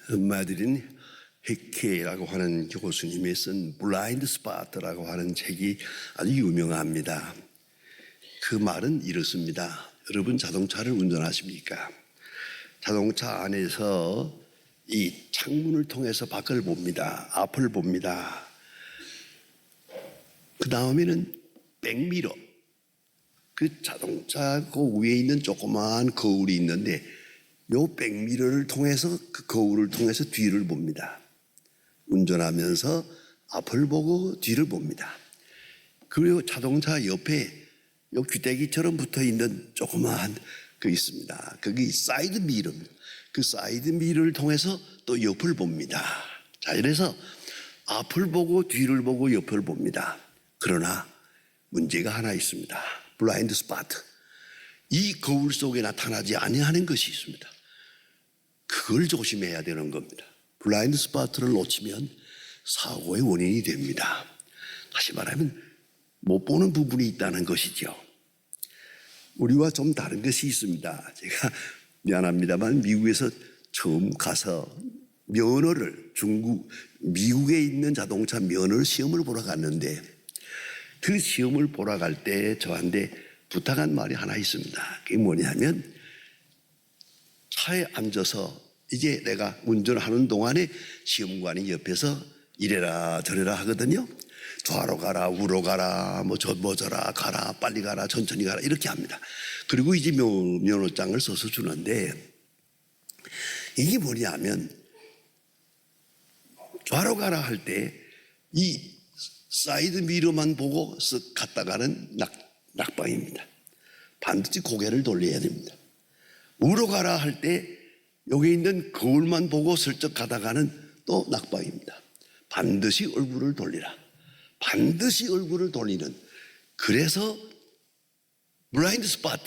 마드린 헤케라고 하는 교수님이 쓴 블라인드 스팟라고 하는 책이 아주 유명합니다. 그 말은 이렇습니다. 여러분 자동차를 운전하십니까? 자동차 안에서 이 창문을 통해서 밖을 봅니다. 앞을 봅니다. 그 다음에는 백미러, 그 자동차 그 위에 있는 조그마한 거울이 있는데 요 백미러를 통해서 그 거울을 통해서 뒤를 봅니다. 운전하면서 앞을 보고 뒤를 봅니다. 그리고 자동차 옆에 요 귀때기처럼 붙어 있는 조그마한 그 있습니다. 거기 사이드 미러입니다. 그 사이드 미러를 통해서 또 옆을 봅니다. 자, 이래서 앞을 보고 뒤를 보고 옆을 봅니다. 그러나 문제가 하나 있습니다. 블라인드 스팟. 이 거울 속에 나타나지 아니하는 것이 있습니다. 그걸 조심해야 되는 겁니다. 블라인드 스팟을 놓치면 사고의 원인이 됩니다. 다시 말하면 못 보는 부분이 있다는 것이죠. 우리와 좀 다른 것이 있습니다. 제가 미안합니다만 미국에서 처음 가서 면허를 미국에 있는 자동차 면허 시험을 보러 갔는데 그 시험을 보러 갈 때 저한테 부탁한 말이 하나 있습니다. 그게 뭐냐면 차에 앉아서 이제 내가 운전하는 동안에 시험관이 옆에서 이래라 저래라 하거든요. 좌로 가라 우로 가라 뭐 저라 가라 빨리 가라 천천히 가라 이렇게 합니다. 그리고 이제 면허장을 써서 주는데 이게 뭐냐면 좌로 가라 할 때 이 사이드 미러만 보고 쓱 갔다가는 낙방입니다. 반드시 고개를 돌려야 됩니다. 우로 가라 할 때 여기 있는 거울만 보고 슬쩍 가다가는 또 낙방입니다. 반드시 얼굴을 돌리라. 반드시 얼굴을 돌리는, 그래서 블라인드 스팟,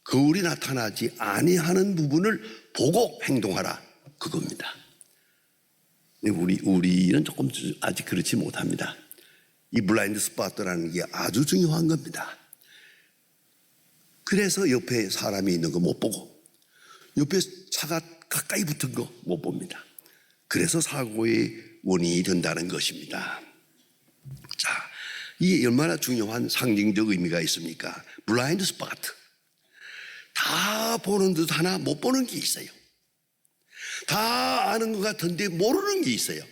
거울이 나타나지 아니하는 부분을 보고 행동하라, 그겁니다. 우리는 조금 아직 그렇지 못합니다. 이 블라인드 스팟라는 게 아주 중요한 겁니다. 그래서 옆에 사람이 있는 거 못 보고 옆에 차가 가까이 붙은 거 못 봅니다. 그래서 사고의 원인이 된다는 것입니다. 자, 이게 얼마나 중요한 상징적 의미가 있습니까? 블라인드 스팟. 다 보는 듯 하나 못 보는 게 있어요. 다 아는 것 같은데 모르는 게 있어요.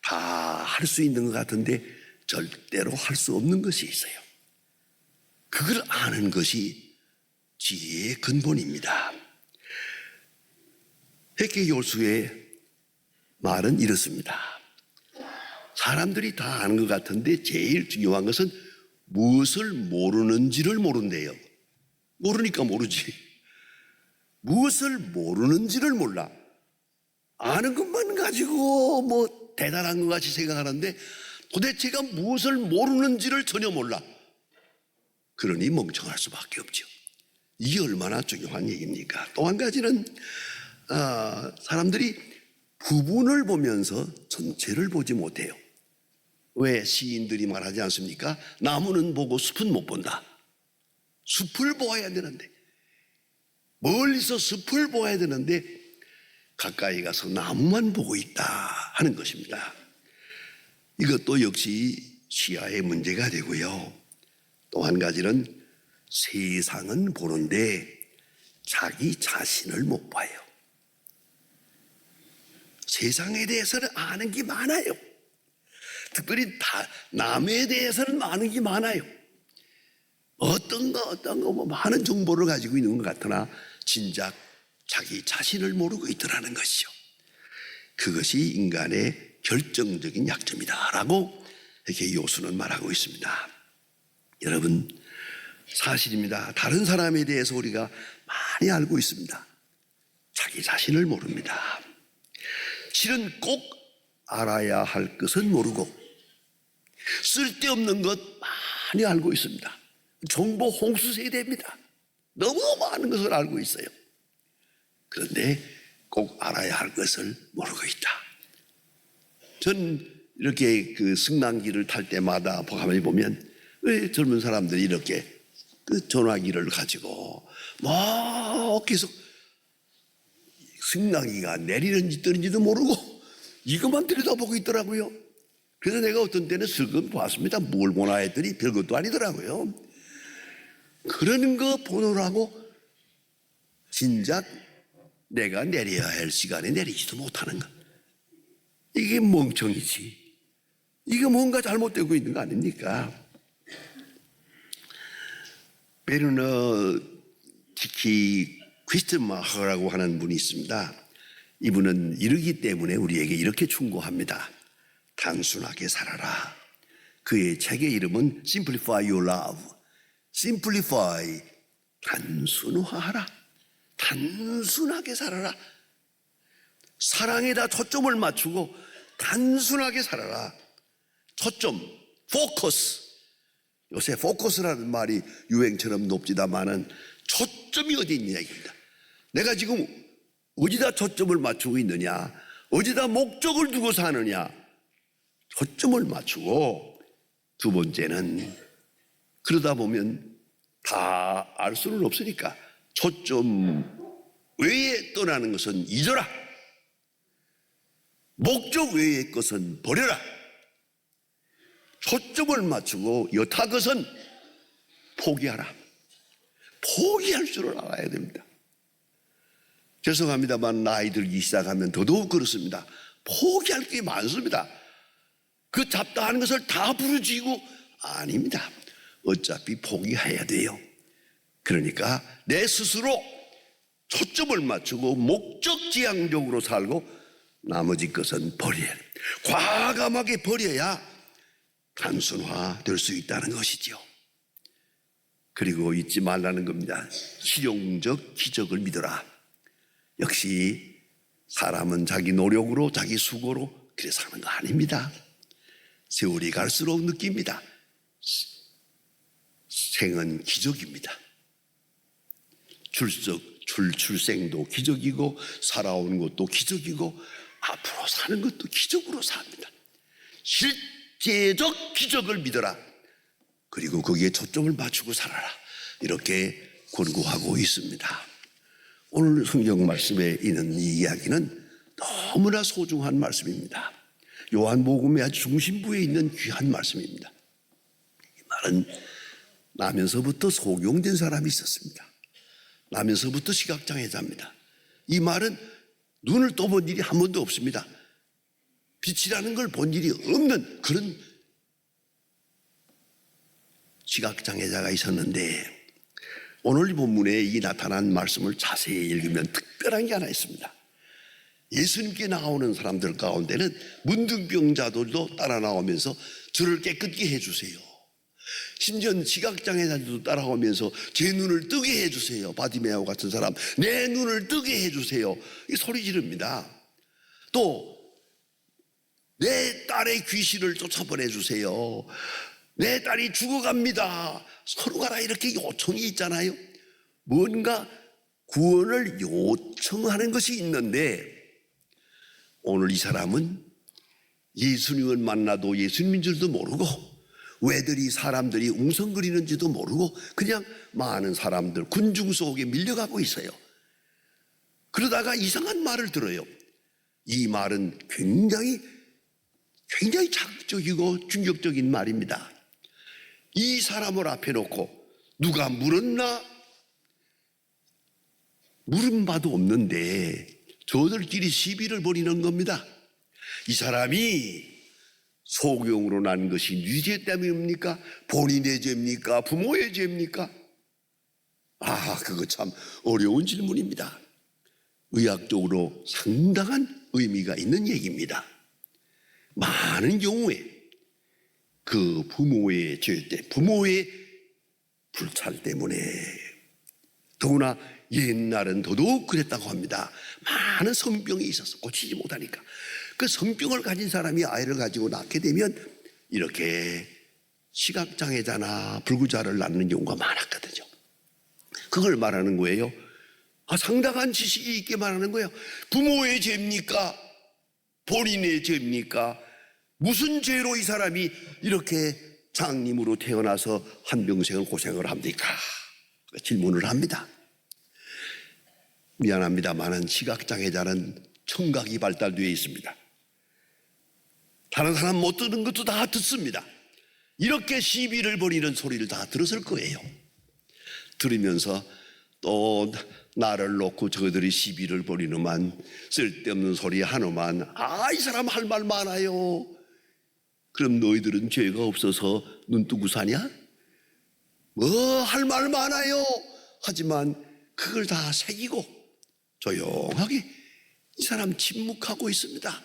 다 할 수 있는 것 같은데 절대로 할 수 없는 것이 있어요. 그걸 아는 것이 지혜의 근본입니다. 헤케 교수의 말은 이렇습니다. 사람들이 다 아는 것 같은데 제일 중요한 것은 무엇을 모르는지를 모른대요. 모르니까 모르지. 무엇을 모르는지를 몰라. 아는 것만 가지고 뭐 대단한 것 같이 생각하는데 도대체가 무엇을 모르는지를 전혀 몰라. 그러니 멍청할 수밖에 없죠. 이게 얼마나 중요한 얘기입니까? 또 한 가지는 사람들이 부분을 보면서 전체를 보지 못해요. 왜 시인들이 말하지 않습니까? 나무는 보고 숲은 못 본다. 숲을 보아야 되는데, 멀리서 숲을 보아야 되는데 가까이 가서 나무만 보고 있다 하는 것입니다. 이것도 역시 시야의 문제가 되고요. 또 한 가지는 세상은 보는데 자기 자신을 못 봐요. 세상에 대해서는 아는 게 많아요. 특별히 남에 대해서는 아는 게 많아요. 어떤 거 뭐 많은 정보를 가지고 있는 것 같으나 진작 자기 자신을 모르고 있더라는 것이죠. 그것이 인간의 결정적인 약점이다라고 이렇게 요수는 말하고 있습니다. 여러분, 사실입니다. 다른 사람에 대해서 우리가 많이 알고 있습니다. 자기 자신을 모릅니다. 실은 꼭 알아야 할 것은 모르고 쓸데없는 것 많이 알고 있습니다. 정보 홍수 세대입니다. 너무 많은 것을 알고 있어요. 그런데 꼭 알아야 할 것을 모르고 있다. 전 이렇게 그 승강기를 탈 때마다 가만히 보면 왜 젊은 사람들이 이렇게 그 전화기를 가지고 막 계속 승강기가 내리는지 뜨는지도 모르고 이것만 들여다보고 있더라고요. 그래서 내가 어떤 때는 슬금 봤습니다. 뭘 보나 했더니 별것도 아니더라고요. 그런 거 보느라고 진작 내가 내려야 할 시간에 내리지도 못하는 것. 이게 멍청이지. 이게 뭔가 잘못되고 있는 거 아닙니까? 베르너 티키 퀴스트마허라고 하는 분이 있습니다. 이분은 이러기 때문에 우리에게 이렇게 충고합니다. 단순하게 살아라. 그의 책의 이름은 Simplify Your Love. Simplify, 단순화하라. 단순하게 살아라. 사랑에다 초점을 맞추고 단순하게 살아라. 초점, 포커스. 요새 포커스라는 말이 유행처럼 높지다마는 초점이 어디 있느냐 이겁니다. 내가 지금 어디다 초점을 맞추고 있느냐, 어디다 목적을 두고 사느냐, 초점을 맞추고. 두 번째는 그러다 보면 다 알 수는 없으니까 초점 외에 떠나는 것은 잊어라. 목적 외의 것은 버려라. 초점을 맞추고 여타 것은 포기하라. 포기할 줄을 알아야 됩니다. 죄송합니다만 나이 들기 시작하면 더더욱 그렇습니다. 포기할 게 많습니다. 그 잡다한 것을 다 부르짖고 아닙니다. 어차피 포기해야 돼요. 그러니까 내 스스로 초점을 맞추고 목적지향적으로 살고 나머지 것은 버려야 돼요. 과감하게 버려야 단순화 될 수 있다는 것이죠. 그리고 잊지 말라는 겁니다. 실용적 기적을 믿어라. 역시 사람은 자기 노력으로 자기 수고로 그래 사는 거 아닙니다. 세월이 갈수록 느낍니다. 생은 기적입니다. 출생도 기적이고 살아온 것도 기적이고 앞으로 사는 것도 기적으로 삽니다. 실제적 기적을 믿어라. 그리고 거기에 초점을 맞추고 살아라. 이렇게 권고하고 있습니다. 오늘 성경 말씀에 있는 이 이야기는 너무나 소중한 말씀입니다. 요한복음의 아주 중심부에 있는 귀한 말씀입니다. 이 말은 나면서부터 소경된 사람이 있었습니다. 나면서부터 시각장애자입니다. 이 말은 눈을 떠본 일이 한 번도 없습니다. 빛이라는 걸 본 일이 없는 그런 시각장애자가 있었는데 오늘 본문에 이 나타난 말씀을 자세히 읽으면 특별한 게 하나 있습니다. 예수님께 나오는 사람들 가운데는 문둥병자들도 따라 나오면서 저를 깨끗게 해주세요. 심지어 시각장애자들도 따라오면서 제 눈을 뜨게 해주세요. 바디메오 같은 사람 내 눈을 뜨게 해주세요. 이 소리 지릅니다. 또 내 딸의 귀신을 쫓아보내주세요. 내 딸이 죽어갑니다. 서로가 다 이렇게 요청이 있잖아요. 뭔가 구원을 요청하는 것이 있는데 오늘 이 사람은 예수님을 만나도 예수님인 줄도 모르고 왜들이 사람들이 웅성거리는지도 모르고 그냥 많은 사람들 군중 속에 밀려가고 있어요. 그러다가 이상한 말을 들어요. 이 말은 굉장히 자극적이고 충격적인 말입니다. 이 사람을 앞에 놓고 누가 물었나? 물은 바도 없는데 저들끼리 시비를 벌이는 겁니다. 이 사람이 소경으로 난 것이 네 죄 때문입니까? 본인의 죄입니까? 부모의 죄입니까? 그거 참 어려운 질문입니다. 의학적으로 상당한 의미가 있는 얘기입니다. 많은 경우에 그 부모의 죄 때, 부모의 불찰 때문에 더구나 옛날은 더더욱 그랬다고 합니다. 많은 성병이 있어서 고치지 못하니까 그 성병을 가진 사람이 아이를 가지고 낳게 되면 이렇게 시각장애자나 불구자를 낳는 경우가 많았거든요. 그걸 말하는 거예요. 상당한 지식이 있게 말하는 거예요. 부모의 죄입니까? 본인의 죄입니까? 무슨 죄로 이 사람이 이렇게 장님으로 태어나서 한평생을 고생을 합니까? 질문을 합니다. 미안합니다만은 시각장애자는 청각이 발달되어 있습니다. 다른 사람 못 듣는 것도 다 듣습니다. 이렇게 시비를 벌이는 소리를 다 들었을 거예요. 들으면서 또 나를 놓고 저들이 시비를 벌이는만, 쓸데없는 소리 하노만, 이 사람 할 말 많아요. 그럼 너희들은 죄가 없어서 눈 뜨고 사냐? 뭐 할 말 많아요. 하지만 그걸 다 새기고 조용하게 이 사람 침묵하고 있습니다.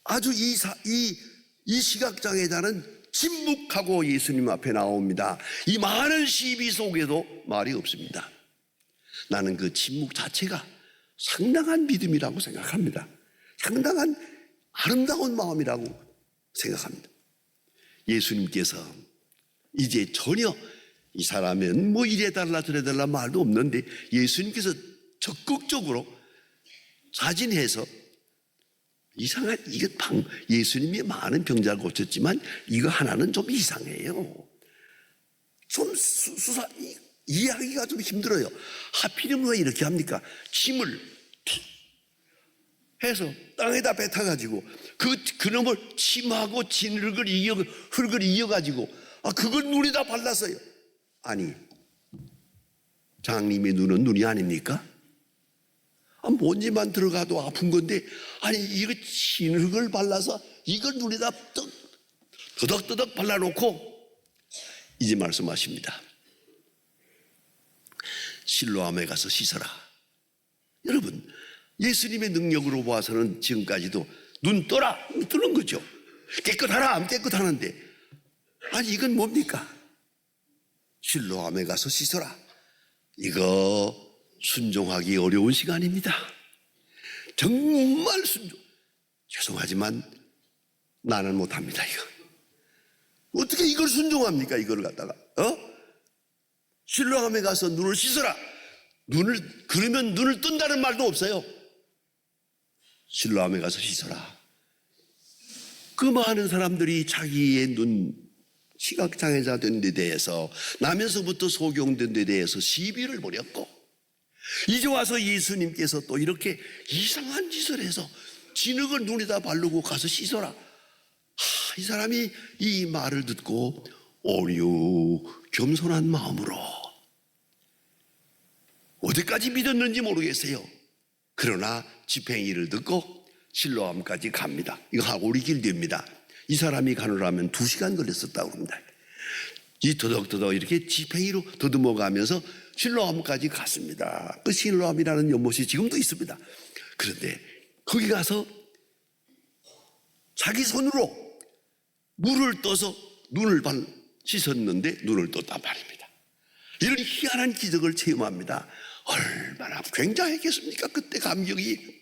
아주 이 시각장애자는 침묵하고 예수님 앞에 나옵니다. 이 많은 시비 속에도 말이 없습니다. 나는 그 침묵 자체가 상당한 믿음이라고 생각합니다. 상당한 아름다운 마음이라고 생각합니다. 예수님께서 이제 전혀 이 사람은 뭐 이래달라 저래달라 말도 없는데 예수님께서 적극적으로 자진해서 이상한, 예수님이 많은 병자를 고쳤지만 이거 하나는 좀 이상해요. 좀 이해하기가 좀 힘들어요. 하필이면 왜 이렇게 합니까? 침을 해서 땅에다 뱉어가지고 그놈을 침하고 흙을 이어가지고 그걸 눈에다 발랐어요. 아니, 장님의 눈은 눈이 아닙니까? 먼지만 들어가도 아픈 건데, 아니 이거 진흙을 발라서 이걸 눈에다 더덕더덕 발라놓고 이제 말씀하십니다. 실로암에 가서 씻어라. 여러분, 예수님의 능력으로 봐서는 지금까지도 눈 떠라, 뜨는 거죠. 깨끗하라 하면 깨끗하는데, 아니 이건 뭡니까? 실로암에 가서 씻어라. 이거 순종하기 어려운 시간입니다. 정말 죄송하지만 나는 못합니다. 이거 어떻게 이걸 순종합니까? 이걸 갖다가 실로암에 가서 눈을 씻어라. 그러면 눈을 뜬다는 말도 없어요. 실로암에 가서 씻어라. 그 많은 사람들이 자기의 시각장애자 된 데 대해서, 나면서부터 소경된 데 대해서 시비를 벌였고, 이제 와서 예수님께서 또 이렇게 이상한 짓을 해서 진흙을 눈에다 바르고 가서 씻어라. 이 사람이 이 말을 듣고 온유 겸손한 마음으로 어디까지 믿었는지 모르겠어요. 그러나 집행일을 듣고 실로암까지 갑니다. 이거 하고리 길입니다. 이 사람이 가느라면 2시간 걸렸었다고 합니다. 이 더덕더덕 이렇게 지팽이로 더듬어 가면서 실로암까지 갔습니다. 그 실로암이라는 연못이 지금도 있습니다. 그런데 거기 가서 자기 손으로 물을 떠서 눈을 씻었는데 눈을 떴단 말입니다. 이런 희한한 기적을 체험합니다. 얼마나 굉장했겠습니까? 그때 감격이.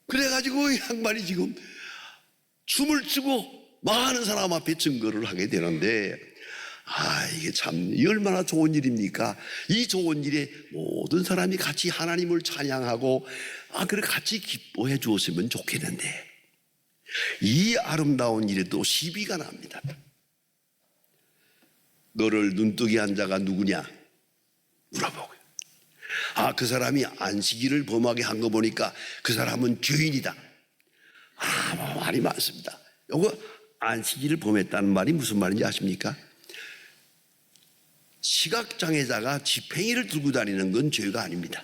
그래가지고 이 양반이 지금 춤을 추고 많은 사람 앞에 증거를 하게 되는데, 이게 참 얼마나 좋은 일입니까? 이 좋은 일에 모든 사람이 같이 하나님을 찬양하고 그래 같이 기뻐해 주었으면 좋겠는데, 이 아름다운 일에 또 시비가 납니다. 너를 눈뜨게 한 자가 누구냐 물어보고요. 그 사람이 안식일을 범하게 한 거 보니까 그 사람은 죄인이다. 말이 많습니다. 요거 안식일을 범했다는 말이 무슨 말인지 아십니까? 시각장애자가 지팽이를 들고 다니는 건 죄가 아닙니다.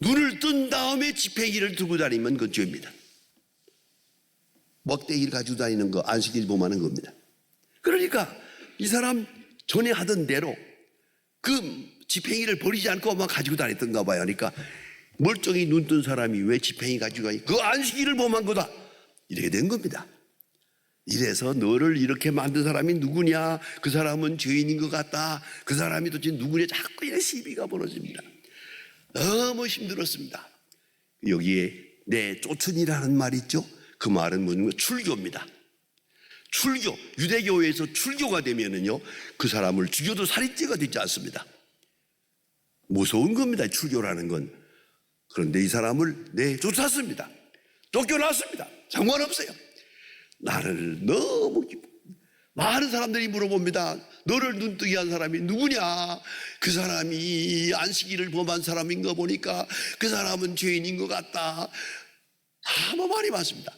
눈을 뜬 다음에 지팽이를 들고 다니면 그건 죄입니다. 먹대기를 가지고 다니는 거 안식일 범하는 겁니다. 그러니까 이 사람 전에 하던 대로 그 지팽이를 버리지 않고 가지고 다녔던가 봐요. 그러니까 멀쩡히 눈 뜬 사람이 왜 지팽이 가지고 가니? 그 안식일을 범한 거다. 이렇게 된 겁니다. 이래서 너를 이렇게 만든 사람이 누구냐? 그 사람은 죄인인 것 같다. 그 사람이 도대체 누구냐? 자꾸 이런 시비가 벌어집니다. 너무 힘들었습니다. 여기에 내 쫓은이라는 말 있죠? 그 말은 뭐냐? 출교입니다. 출교, 유대교회에서 출교가 되면은요, 그 사람을 죽여도 살인죄가 되지 않습니다. 무서운 겁니다, 출교라는 건. 그런데 이 사람을 쫓았습니다. 쫓겨났습니다. 상관없어요. 나를 너무 많은 사람들이 물어봅니다. 너를 눈뜨게 한 사람이 누구냐? 그 사람이 안식일을 범한 사람인 거 보니까 그 사람은 죄인인 것 같다. 아무 말이 많습니다.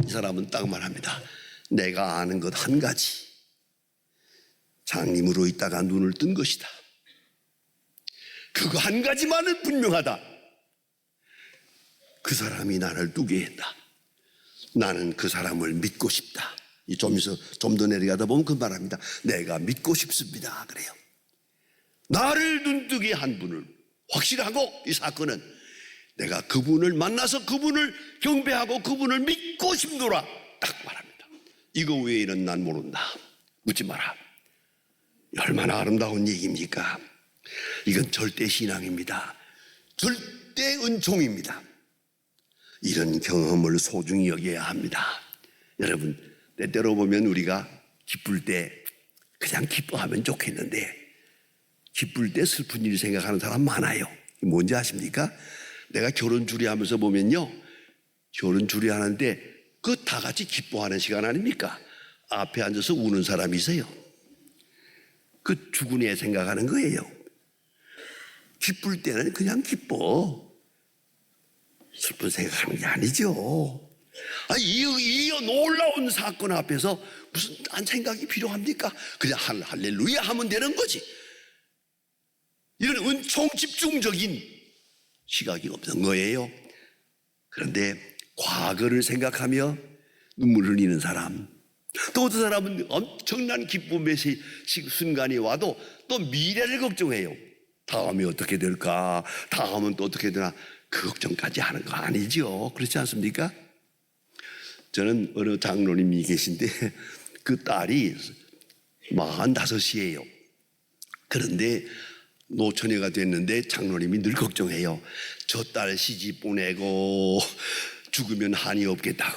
이 사람은 딱 말합니다. 내가 아는 것 한 가지. 장님으로 있다가 눈을 뜬 것이다. 그거 한 가지만은 분명하다. 그 사람이 나를 뜨게 했다. 나는 그 사람을 믿고 싶다. 좀 더 내려가다 보면 그 말합니다. 내가 믿고 싶습니다. 그래요. 나를 눈뜨게 한 분을 확실하고, 이 사건은 내가 그분을 만나서 그분을 경배하고 그분을 믿고 싶노라. 딱 말합니다. 이거 외에는 난 모른다. 묻지 마라. 얼마나 아름다운 얘기입니까? 이건 절대 신앙입니다. 절대 은총입니다. 이런 경험을 소중히 여겨야 합니다. 여러분, 때때로 보면 우리가 기쁠 때 그냥 기뻐하면 좋겠는데 기쁠 때 슬픈 일 생각하는 사람 많아요. 뭔지 아십니까? 내가 결혼 주례하면서 보면요, 결혼 주례하는데 그 다 같이 기뻐하는 시간 아닙니까? 앞에 앉아서 우는 사람이 있어요. 그 죽은 애 생각하는 거예요. 기쁠 때는 그냥 기뻐. 슬픈 생각하는 게 아니죠. 이 놀라운 사건 앞에서 무슨 딴 생각이 필요합니까? 그냥 할렐루야 하면 되는 거지. 이런 은총 집중적인 시각이 없는 거예요. 그런데 과거를 생각하며 눈물 흘리는 사람, 또 어떤 사람은 엄청난 기쁨의 순간이 와도 또 미래를 걱정해요. 다음이 어떻게 될까? 다음은 또 어떻게 되나? 그 걱정까지 하는 거 아니죠. 그렇지 않습니까? 저는 어느 장로님이 계신데 그 딸이 45이에요. 그런데 노처녀가 됐는데 장로님이 늘 걱정해요. 저 딸 시집 보내고 죽으면 한이 없겠다고.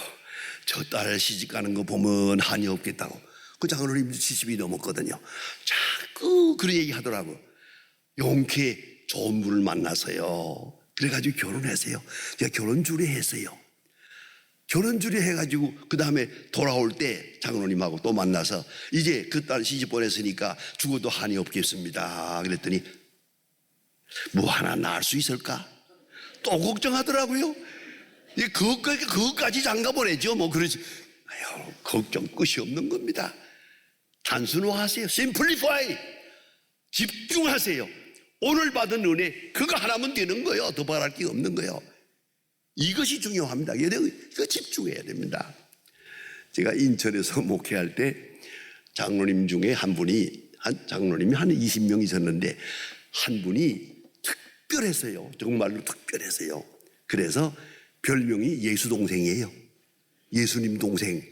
저 딸 시집 가는 거 보면 한이 없겠다고. 그 장로님 70이 넘었거든요. 자꾸 그런 얘기 하더라고. 용케 좋은 분을 만나서요. 그래가지고 결혼했어요. 제가 결혼 주례했어요. 결혼 주례해가지고 그 다음에 돌아올 때 장로님하고 또 만나서 이제 그 딸 시집 보냈으니까 죽어도 한이 없겠습니다. 그랬더니 뭐 하나 낳을 수 있을까? 또 걱정하더라고요. 그것까지 장가 보내죠. 뭐 그러지. 아유, 걱정 끝이 없는 겁니다. 단순화하세요. Simplify. 집중하세요. 오늘 받은 은혜 그거 하나면 되는 거예요. 더 바랄 게 없는 거예요. 이것이 중요합니다. 이거 집중해야 됩니다. 제가 인천에서 목회할 때 장로님 중에 장로님이 한 20명 있었는데 한 분이 특별했어요. 정말로 특별했어요. 그래서 별명이 예수 동생이에요. 예수님 동생.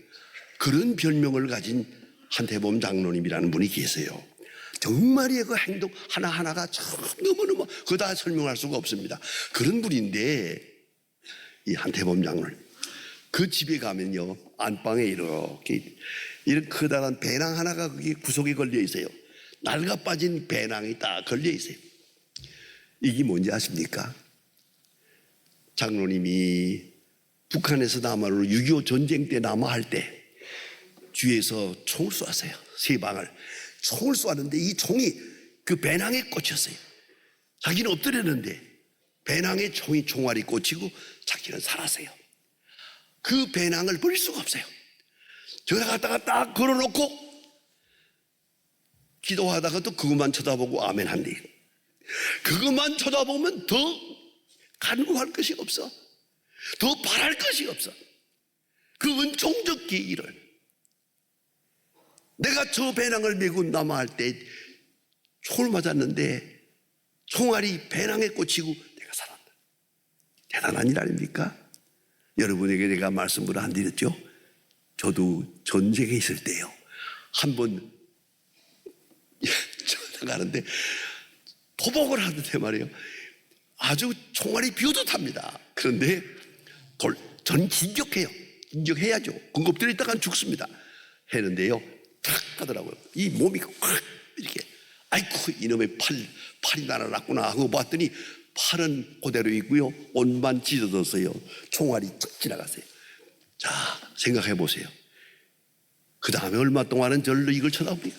그런 별명을 가진 한태범 장로님이라는 분이 계세요. 정말이에요. 그 행동 하나하나가 참 너무너무 그거 다 설명할 수가 없습니다. 그런 분인데 이 한태범 장로님 그 집에 가면요 안방에 이렇게 이런 커다란 배낭 하나가 거기 구석에 걸려 있어요. 낡아 빠진 배낭이 딱 걸려 있어요. 이게 뭔지 아십니까? 장로님이 북한에서 남하로 6.25 전쟁 때 남하할 때 뒤에서 총을 쏘았어요. 세 방을 총을 쏘았는데 이 총이 그 배낭에 꽂혔어요. 자기는 엎드렸는데 배낭에 총알이 꽂히고 자기는 살았어요. 그 배낭을 버릴 수가 없어요. 저기다 갖다가 딱 걸어놓고 기도하다가 또 그것만 쳐다보고 아멘 한대. 그것만 쳐다보면 더 간구할 것이 없어. 더 바랄 것이 없어. 그 은총적 계기를 내가 저 배낭을 메고 남아할 때 총을 맞았는데 총알이 배낭에 꽂히고 내가 살았다. 대단한 일 아닙니까? 여러분에게 내가 말씀을 안 드렸죠? 저도 전쟁에 있을 때요. 한번 나가는데 도복을 하는데 말이에요. 아주 총알이 비오듯합니다. 그런데 저는 진격해요. 진격해야죠. 궁겁들어 있다간 죽습니다. 했는데요. 탁 하더라고요. 이 몸이 확 이렇게 아이쿠 이놈의 팔이 날아났구나 하고 봤더니 팔은 그대로 있고요. 옷만 찢어졌어요. 총알이 쫙 지나갔어요. 자, 생각해 보세요. 그 다음에 얼마 동안은 절로 이걸 쳐다보니까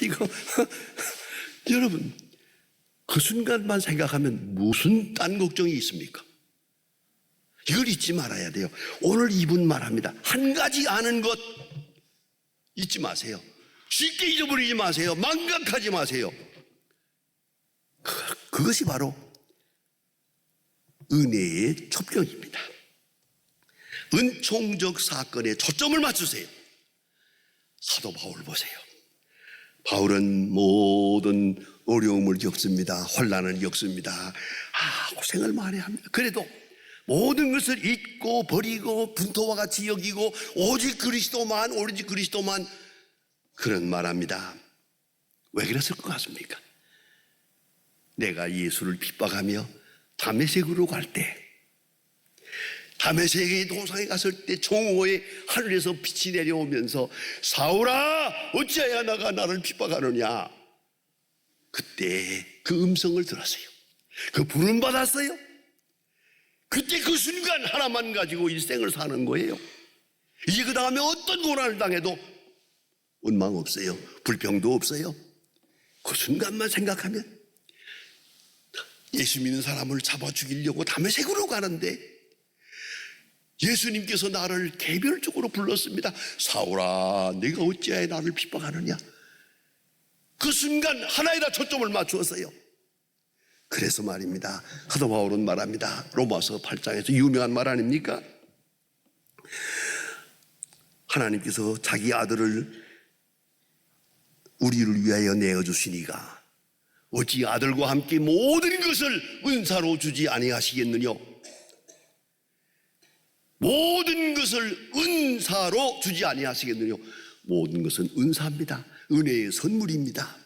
이거 여러분, 그 순간만 생각하면 무슨 딴 걱정이 있습니까? 이걸 잊지 말아야 돼요. 오늘 이분 말합니다. 한 가지 아는 것 잊지 마세요. 쉽게 잊어버리지 마세요. 망각하지 마세요. 그것이 바로 은혜의 첩경입니다. 은총적 사건에 초점을 맞추세요. 사도 바울 보세요. 바울은 모든 어려움을 겪습니다. 혼란을 겪습니다. 고생을 많이 합니다. 그래도 모든 것을 잊고 버리고 분토와 같이 여기고 오직 그리스도만 그런 말합니다. 왜 그랬을 것 같습니까? 내가 예수를 핍박하며 다메섹으로 갈 때, 다메섹의 도상에 갔을 때 종호의 하늘에서 빛이 내려오면서 사울아 어찌하여 나를 핍박하느냐, 그때 그 음성을 들었어요. 그 부름 받았어요. 그때 그 순간 하나만 가지고 일생을 사는 거예요. 이제 그 다음에 어떤 고난을 당해도 원망 없어요. 불평도 없어요. 그 순간만 생각하면 예수 믿는 사람을 잡아 죽이려고 다메섹으로 가는데 예수님께서 나를 개별적으로 불렀습니다. 사울아 네가 어찌하여 나를 핍박하느냐. 그 순간 하나에다 초점을 맞추었어요. 그래서 말입니다. 사도 바울은 말합니다. 로마서 8장에서 유명한 말 아닙니까? 하나님께서 자기 아들을 우리를 위하여 내어주시니가 어찌 아들과 함께 모든 것을 은사로 주지 아니하시겠느냐. 모든 것을 은사로 주지 아니하시겠느냐. 모든 것은 은사입니다. 은혜의 선물입니다.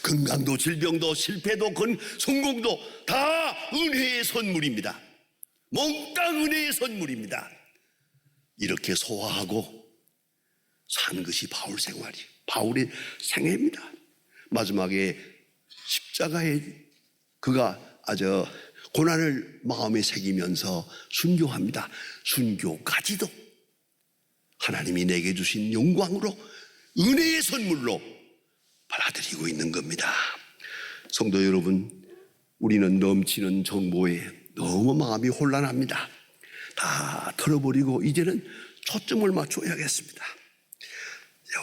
건강도 질병도 실패도 성공도 다 은혜의 선물입니다. 몽땅 은혜의 선물입니다. 이렇게 소화하고 산 것이 바울 생활이에요. 바울의 생애입니다. 마지막에 십자가에 그가 아주 고난을 마음에 새기면서 순교합니다. 순교까지도 하나님이 내게 주신 영광으로 은혜의 선물로 받아들이고 있는 겁니다. 성도 여러분, 우리는 넘치는 정보에 너무 마음이 혼란합니다. 다 털어버리고 이제는 초점을 맞춰야겠습니다.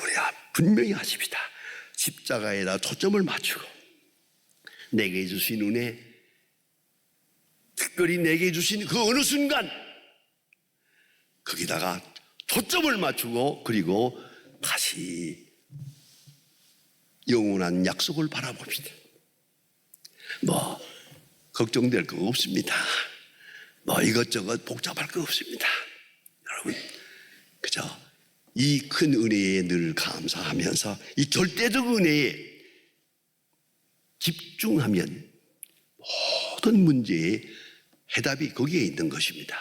우리가 분명히 하십시다. 십자가에다 초점을 맞추고 내게 주신 은혜, 특별히 내게 주신 그 어느 순간 거기다가 초점을 맞추고 그리고 다시 영원한 약속을 바라봅시다. 걱정될 거 없습니다. 이것저것 복잡할 거 없습니다. 여러분, 그저 이 큰 은혜에 늘 감사하면서 이 절대적 은혜에 집중하면 모든 문제의 해답이 거기에 있는 것입니다.